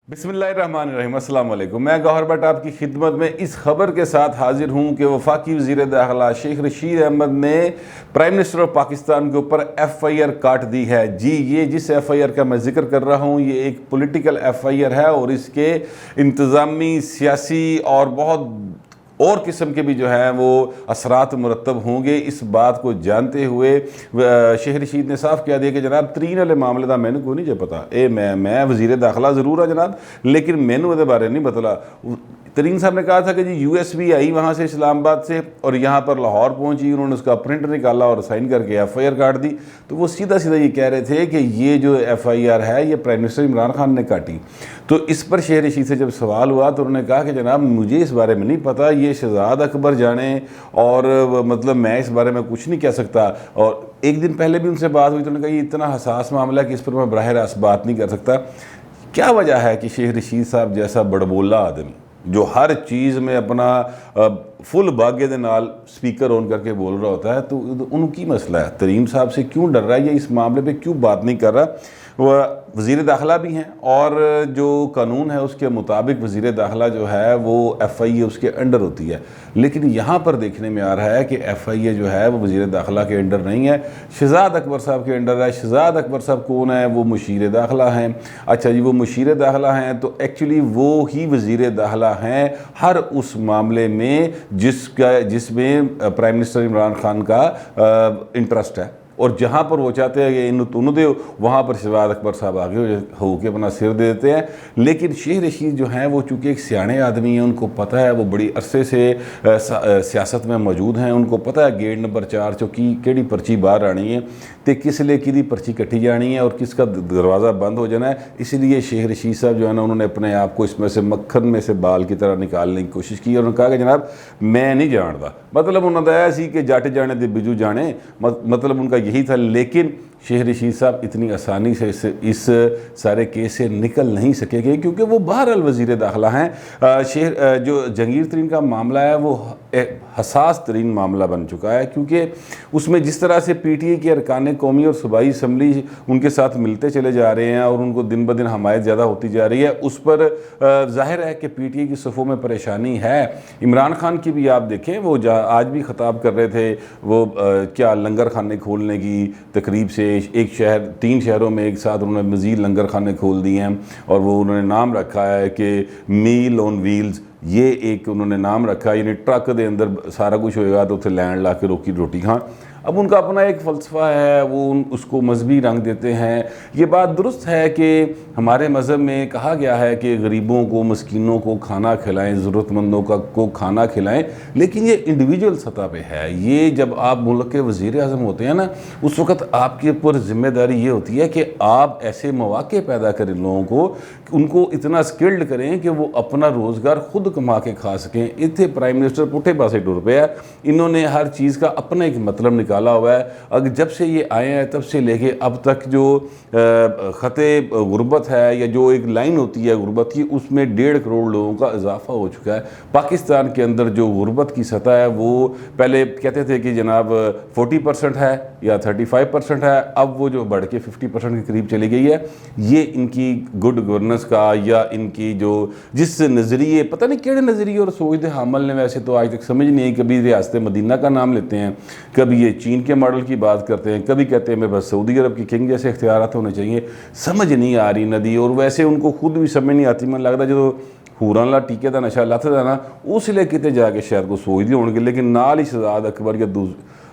बिस्मिल्लाहिर्रहमानिर्रहीम, अस्सलाम वालेकुम। मैं गौहर भट्ट आपकी खिदमत में इस खबर के साथ हाजिर हूँ कि वफाकी वज़ीर दाखिला शेख रशीद अहमद ने प्राइम मिनिस्टर ऑफ पाकिस्तान के ऊपर FIR काट दी है। जी, ये जिस FIR का मैं जिक्र कर रहा हूँ ये एक पॉलिटिकल FIR है और इसके इंतज़ामी, सियासी और बहुत और किस्म के भी जो है वो असरात मुरतब होंगे। इस बात को जानते हुए शेख रशीद ने साफ कह दिया कि जनाब तरीन वाले मामले का मैंने कोई नहीं जो पता। मैं वज़ीर दाखिला ज़रूर है जनाब, लेकिन मैनू ये बारे नहीं बतला। तरीन साहब ने कहा था कि जी USB आई वहाँ से इस्लामाबाद से और यहाँ पर लाहौर पहुँची, उन्होंने उसका प्रिंट निकाला और साइन करके FIR काट दी। तो वो सीधा सीधा ये कह रहे थे कि ये जो FIR है ये प्राइम मिनिस्टर इमरान खान ने काटी। तो इस पर शेख रशीद से जब सवाल हुआ तो उन्होंने कहा कि जनाब मुझे इस बारे में नहीं पता, ये शहजाद अकबर जाने और मतलब मैं इस बारे में कुछ नहीं कह सकता। और एक दिन पहले भी उनसे बात हुई तो उन्होंने कहा ये इतना हसास मामला है कि इस पर मैं बराह रास्त बात नहीं कर सकता। क्या वजह है कि शेख रशीद साहब जैसा बड़बोला आदमी जो हर चीज़ में अपना फुल बागे दे नाल स्पीकर ऑन करके बोल रहा होता है, तो उनकी मसला है तरीन साहब से क्यों डर रहा है या इस मामले पे क्यों बात नहीं कर रहा। वह वज़ीर दाखिला भी हैं और जो कानून है उसके मुताबिक वज़ीर दाखिला जो है वो FIA उसके अंडर होती है, लेकिन यहाँ पर देखने में आ रहा है कि FIA जो है वो वज़ीर दाखिला के अंडर नहीं है, शहजाद अकबर साहब के अंडर है। शहजाद अकबर साहब कौन है? वो मुशीर दाखिला हैं। अच्छा जी, वो मुशीर दाखिला हैं तो एक्चुअली वो ही वज़ीर दाखिला हैं हर उस मामले में जिसमें प्राइम मिनिस्टर इमरान खान का इंटरेस्ट है और जहाँ पर वो चाहते हैं कि इन दे वहाँ पर शहजाद अकबर साहब आगे हो के अपना सिर दे देते हैं। लेकिन शेख रशीद जो हैं वो चूँकि एक सियाने आदमी हैं, उनको पता है, वो बड़ी अरसे से सियासत में मौजूद हैं, उनको पता है गेट नंबर 4 चो केड़ी पर्ची बाहर आनी है तो किस लिए कि पर्ची कट्टी जानी है और किसका दरवाज़ा बंद हो जाना है। इसलिए शेख रशीद साहब जो है ना उन्होंने अपने आप को इसमें से मक्खन में से बाल की तरह निकालने की कोशिश की और उन्होंने कहा कि जनाब मैं नहीं जानता। मतलब उन्होंने कहा सी कि जट जाने दे बिजू जाने, मतलब उनका यही था। लेकिन शेख रशीद साहब इतनी आसानी से इस सारे केस से निकल नहीं सकेंगे क्योंकि वो बहरहाल वज़ीर दाखिला हैं। जो जहांगीर तरीन का मामला है वो हसास तरीन मामला बन चुका है क्योंकि उसमें जिस तरह से PTA के अरकान कौमी और सूबाई असम्बली उनके साथ मिलते चले जा रहे हैं और उनको दिन ब दिन हमायत ज़्यादा होती जा रही है, उस पर ज़ाहिर है कि PTA की सफ़ों में परेशानी है। इमरान खान की भी आप देखें, वो आज भी ख़िताब कर रहे थे वो क्या लंगर खाने खोलने की तकरीब से एक शहर 3 शहरों में एक साथ उन्होंने मज़ीद लंगर खाने खोल दिए हैं और वो उन्होंने नाम रखा है कि मील ऑन व्हील्स। ये एक उन्होंने नाम रखा है, यानी ट्रक के अंदर सारा कुछ होएगा तो उत्थे लैंड ला के रोटी खां। अब उनका अपना एक फ़लसफ़ा है, वो उसको मजहबी रंग देते हैं। ये बात दुरुस्त है कि हमारे मज़हब में कहा गया है कि गरीबों को, मस्कीनों को खाना खिलाएं, ज़रूरतमंदों को खाना खिलाएं, लेकिन ये इंडिविजुअल सतह पे है। ये जब आप मुल्क के वज़ीर आज़म होते हैं ना, उस वक़्त आपके ऊपर ज़िम्मेदारी ये होती है कि आप ऐसे मौक़े पैदा करें लोगों को, उनको इतना स्किल्ड करें कि वो अपना रोज़गार खुद कमा के खा सकें। इतने प्राइम मिनिस्टर पुठे पासे टुर पे है, इन्होंने हर चीज़ का अपना एक मतलब निकाला हुआ है। अगर जब से ये आए हैं तब से लेके अब तक जो ख़ते गुर्बत है या जो एक लाइन होती है गुर्बत की, उसमें 1.5 करोड़ लोगों का इजाफा हो चुका है। पाकिस्तान के अंदर जो गुर्बत की सतह है वो पहले कहते थे कि जनाब 40% है या 35% है, अब वो जो बढ़ के 50% के करीब चली गई है। ये इनकी गुड गवर्नेंस का या इनकी जो जिस नज़रिए, पता नहीं केड़े नज़रिए और सोच दे हामल ने, वैसे तो आज तक समझ नहीं आई। कभी रियासत मदीना का नाम लेते हैं, कभी ये चीन के मॉडल की बात करते हैं, कभी कहते हैं मेरे पास सऊदी अरब की किंग जैसे इख्तियारात होने चाहिए। समझ नहीं आ रही नदी, और वैसे उनको खुद भी समझ नहीं आती। मन लगता जो होरां ला टीके का नशा लथदा ना उसले किते जाके शायद को सोचते होंगे, लेकिन नाल ही शहजाद अकबर या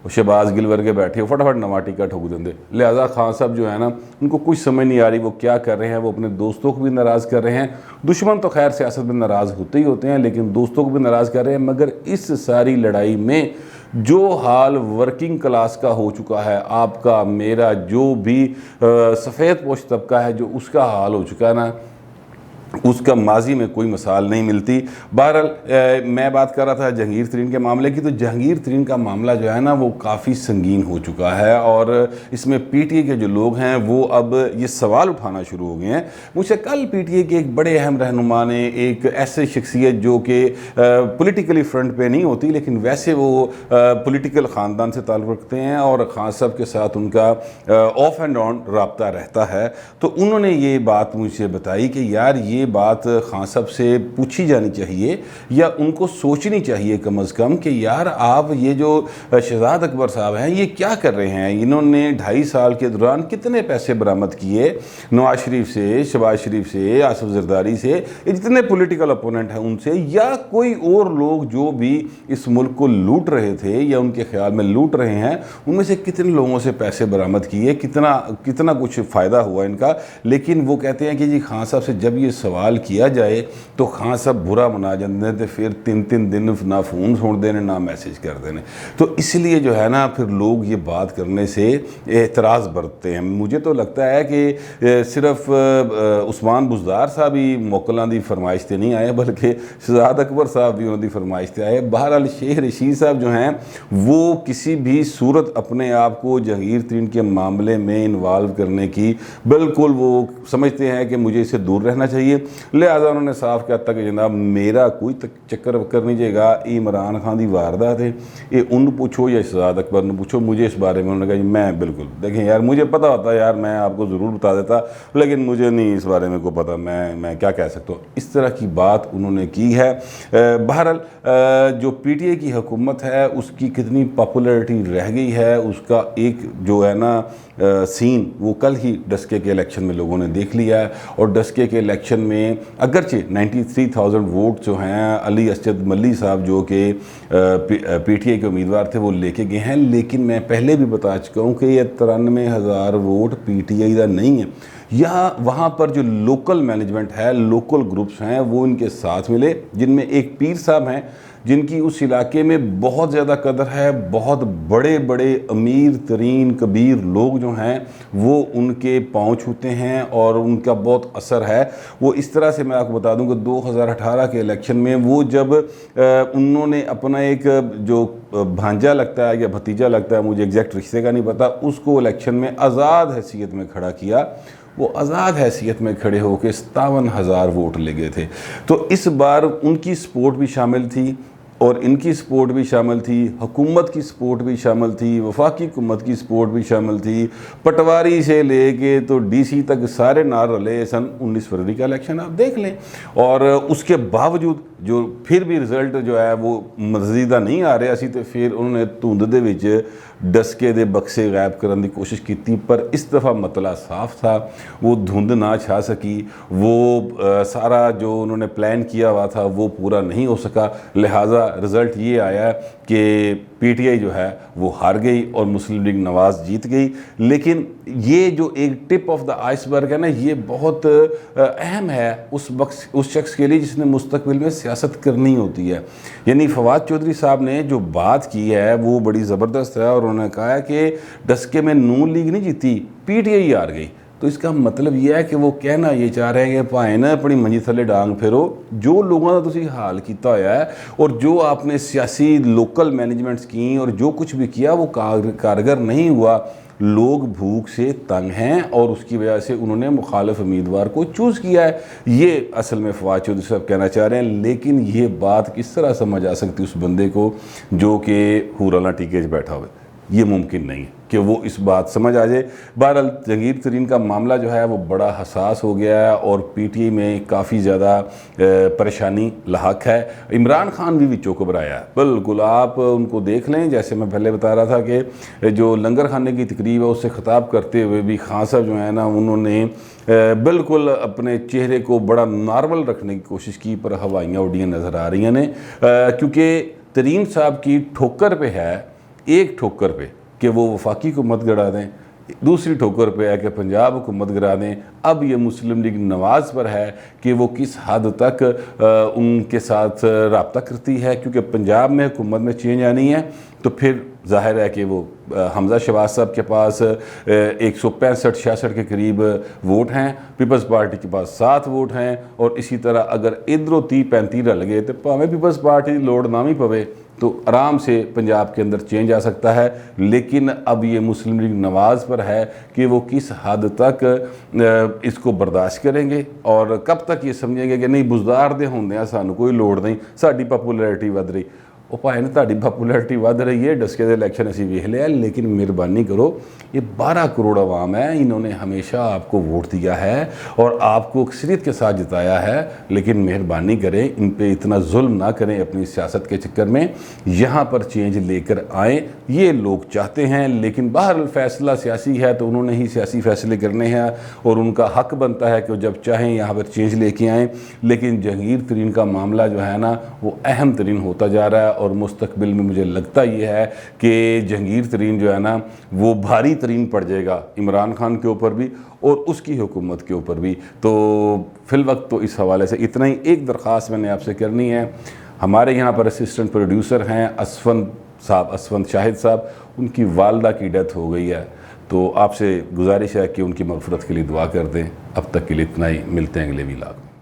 शहबाज गिल वर्गे बैठे हो फटाफट नवा टीका ठोक देंगे। लिहाजा खान साहब जो है ना उनको कुछ समझ नहीं आ रही वो क्या कर रहे हैं। वो अपने दोस्तों को भी नाराज़ कर रहे हैं। दुश्मन तो खैर सियासत में नाराज़ होते ही होते हैं, लेकिन दोस्तों को भी नाराज़ कर रहे हैं। मगर इस सारी लड़ाई में जो हाल वर्किंग क्लास का हो चुका है, आपका मेरा जो भी सफ़ेद पोश तबका है, जो उसका हाल हो चुका है ना, उसका माजी में कोई मिसाल नहीं मिलती। बहरहाल मैं बात कर रहा था जहांगीर तरीन के मामले की, तो जहांगीर तरीन का मामला जो है ना वो काफ़ी संगीन हो चुका है और इसमें PTA के जो लोग हैं वो अब ये सवाल उठाना शुरू हो गए हैं। मुझसे कल PTA के एक बड़े अहम रहनुमा ने, एक ऐसे शख्सियत जो कि पॉलिटिकली फ्रंट पे नहीं होती लेकिन वैसे वो पॉलिटिकल ख़ानदान से ताल्लुक़ रखते हैं और खान साहब के साथ उनका ऑफ एंड ऑन रब्ता रहता है, तो उन्होंने ये बात मुझसे बताई कि यार ये ये बात खान साहब से पूछी जानी चाहिए या उनको सोचनी चाहिए कम अज़ कम कि यार आप ये जो शहजाद अकबर साहब हैं ये क्या कर रहे हैं। इन्होंने 2.5 साल के दौरान कितने पैसे बरामद किए नवाज शरीफ से, शहबाज शरीफ से, आसिफ जरदारी से, ये जितने पॉलिटिकल अपोनेंट हैं उनसे, या कोई और लोग जो भी इस मुल्क को लूट रहे थे या उनके ख्याल में लूट रहे हैं, उनमें से कितने लोगों से पैसे बरामद किए, कितना कुछ फ़ायदा हुआ इनका। लेकिन वो कहते हैं कि जी खान साहब से जब ये सवाल किया जाए तो खान साहब बुरा मना जाते थे, फिर 3-3 दिन ना फ़ोन छोड़ देने ना मैसेज कर देने। तो इसलिए जो है ना फिर लोग ये बात करने से एतराज़ बरतते हैं। मुझे तो लगता है कि सिर्फ उस्मान बुज़दार साहब ही मोकलां दी फरमाइश से नहीं आए, बल्कि शहजाद अकबर साहब भी उन्होंने फरमाइश से आए। बहरहाल शेख रशीद साहब जो हैं वो किसी भी सूरत अपने आप को जहांगीर तरीन के मामले में इन्वॉल्व करने की बिल्कुल वो समझते हैं कि मुझे इससे दूर रहना चाहिए। लिहाजा उन्होंने साफ कहा था कि जनाब मेरा कोई चक्कर वक्कर नहीं जाएगा, इमरान खान की वारदात है, ये उन पूछो या शहजाद अकबर ने पूछो, मुझे इस बारे में उन्होंने कहा मैं बिल्कुल, देखें यार मुझे पता होता यार मैं आपको ज़रूर बता देता, लेकिन मुझे नहीं इस बारे में को पता, मैं क्या कह सकता हूँ। इस तरह की बात उन्होंने की है। बहरहाल जो PTI की हुकूमत है उसकी कितनी पॉपुलैरिटी रह गई है उसका एक जो है ना सीन वो कल ही डस्के के इलेक्शन में लोगों ने देख लिया है। और डस्के के इलेक्शन में अगरचे 93,000 वोट जो हैं अली असद मल्ली साहब जो कि PTI के उम्मीदवार थे वो लेके गए हैं, लेकिन मैं पहले भी बता चुका हूँ कि ये 93,000 वोट PTI का नहीं है। या वहाँ पर जो लोकल मैनेजमेंट है, लोकल ग्रुप्स हैं वो इनके साथ मिले, जिनमें एक पीर साहब हैं जिनकी उस इलाके में बहुत ज़्यादा कदर है, बहुत बड़े बड़े अमीर तरीन कबीर लोग जो हैं वो उनके पाँव छूते हैं और उनका बहुत असर है। वो इस तरह से मैं आपको बता दूं कि 2018 के इलेक्शन में वो जब उन्होंने अपना एक जो भांजा लगता है या भतीजा लगता है, मुझे एग्जैक्ट रिश्ते का नहीं पता, उसको इलेक्शन में आज़ाद हैसियत में खड़ा किया। वो आज़ाद हैसियत में खड़े होकर 57,000 वोट ले गए थे। तो इस बार उनकी सपोर्ट भी शामिल थी और इनकी सपोर्ट भी शामिल थी, हुकूमत की सपोर्ट भी शामिल थी, वफाकी हुकूमत की सपोर्ट भी शामिल थी, पटवारी से लेके तो DC तक सारे नार रले। सन 19 फरवरी का इलेक्शन आप देख लें, और उसके बावजूद जो फिर भी रिजल्ट जो है वो मज़ीदा नहीं आ रहा सी, तो फिर उन्होंने धुंध दे विच डस्के दे बक्से गायब करने की कोशिश की थी, पर इस दफ़ा मतला साफ था, वो धुंध ना छा सकी, वो सारा जो उन्होंने प्लान किया हुआ था वो पूरा नहीं हो सका। लिहाजा रिज़ल्ट ये आया कि PTI जो है वो हार गई और मुस्लिम लीग नवाज़ जीत गई। लेकिन ये जो एक टिप ऑफ द आइसबर्ग है ना, ये बहुत अहम है उस शख्स के लिए जिसने मुस्तकबिल में सियासत करनी होती है। यानी फवाद चौधरी साहब ने जो बात की है वो बड़ी ज़बरदस्त है, और उन्होंने कहा है कि डस्के में नून लीग नहीं जीती, PTI हार गई। तो इसका मतलब यह है कि वो कहना ये चाह रहे हैं कि भाएं ना अपनी मंजी थले डांग फेरो, जो लोगों का तुसी हाल किया होया है और जो आपने सियासी लोकल मैनेजमेंट्स की और जो कुछ भी किया वो कारगर नहीं हुआ। लोग भूख से तंग हैं और उसकी वजह से उन्होंने मुखालिफ उम्मीदवार को चूज़ किया है। ये असल में फवाद चौधरी साहब कहना चाह रहे हैं। लेकिन ये बात किस तरह समझ आ सकती उस बंदे को जो कि हुराना टीके से बैठा हुआ, ये मुमकिन नहीं है कि वो इस बात समझ आ जाए। बहरहाल जहांगीर तरीन का मामला जो है वो बड़ा हसास हो गया है और PTI में काफ़ी ज़्यादा परेशानी लाहक है। इमरान खान भी विचों को घबराया है, बिल्कुल आप उनको देख लें। जैसे मैं पहले बता रहा था कि जो लंगर खाने की तकरीब है उससे ख़िताब करते हुए भी खान साहब जो है ना उन्होंने बिल्कुल अपने चेहरे को बड़ा नॉर्मल रखने की कोशिश की, पर हवाइयाँ उड़ियाँ नज़र आ रही हैं क्योंकि तरीन साहब की ठोकर पे है, एक ठोकर पे कि वो वफाकी हुकूमत गिरा दें, दूसरी ठोकर पे है कि पंजाब हुकूमत गिरा दें। अब ये मुस्लिम लीग नवाज़ पर है कि वो किस हद तक उनके साथ रब्ता करती है, क्योंकि पंजाब में हुकूमत में चेंज आनी है तो फिर जाहिर है कि वो हमजा शहबाज साहब के पास 165-66 के करीब वोट हैं, पीपल्स पार्टी के पास 7 वोट हैं, और इसी तरह अगर इधरों 30-35 रल गए तो भावें पीपल्स पार्टी की लोड़ ना भी पवे तो आराम से पंजाब के अंदर चेंज आ सकता है। लेकिन अब ये मुस्लिम लीग नवाज़ पर है कि वो किस हद तक इसको बर्दाश्त करेंगे और कब तक ये समझेंगे कि नहीं बुज़दार दे होंदे सानू कोई लोड़ नहीं, साडी पॉपुलैरिटी वध रही। ਉਹ ਭਾਵੇਂ ਨਾ ਤੁਹਾਡੀ ਪਪੂਲੈਰਿਟੀ ਵੱਧ रही है, डस्के दे इलेक्शन असी वेख लिया, लेकिन मेहरबानी करो, ये 12 करोड़ अवाम है, इन्होंने हमेशा आपको वोट दिया है और आपको अक्सरियत के साथ जिताया है, लेकिन मेहरबानी करें इन पे इतना जुल्म ना करें अपनी सियासत के चक्कर में, यहाँ पर चेंज लेकर आएँ, ये लोग चाहते हैं। लेकिन बहरहाल फैसला सियासी है तो उन्होंने ही सियासी फैसले करने हैं और उनका हक बनता है कि जब चाहें यहाँ पर चेंज लेके आएँ। लेकिन जहांगीर तरीन का मामला जो है ना वो अहम तरीन होता जा रहा है और मुस्तकबिल में मुझे लगता ये है कि जहांगीर तरीन जो है ना वो भारी तरीन पड़ जाएगा इमरान खान के ऊपर भी और उसकी हुकूमत के ऊपर भी। तो फिल वक्त तो इस हवाले से इतना ही। एक दरख्वास्त मैंने आपसे करनी है, हमारे यहाँ पर असिस्टेंट प्रोड्यूसर हैं असफंद शाहिद साहब, उनकी वालदा की डेथ हो गई है, तो आपसे गुजारिश है कि उनकी मग़फ़िरत के लिए दुआ कर दें। अब तक के लिए इतना ही, मिलते हैं अगले व्लॉग में।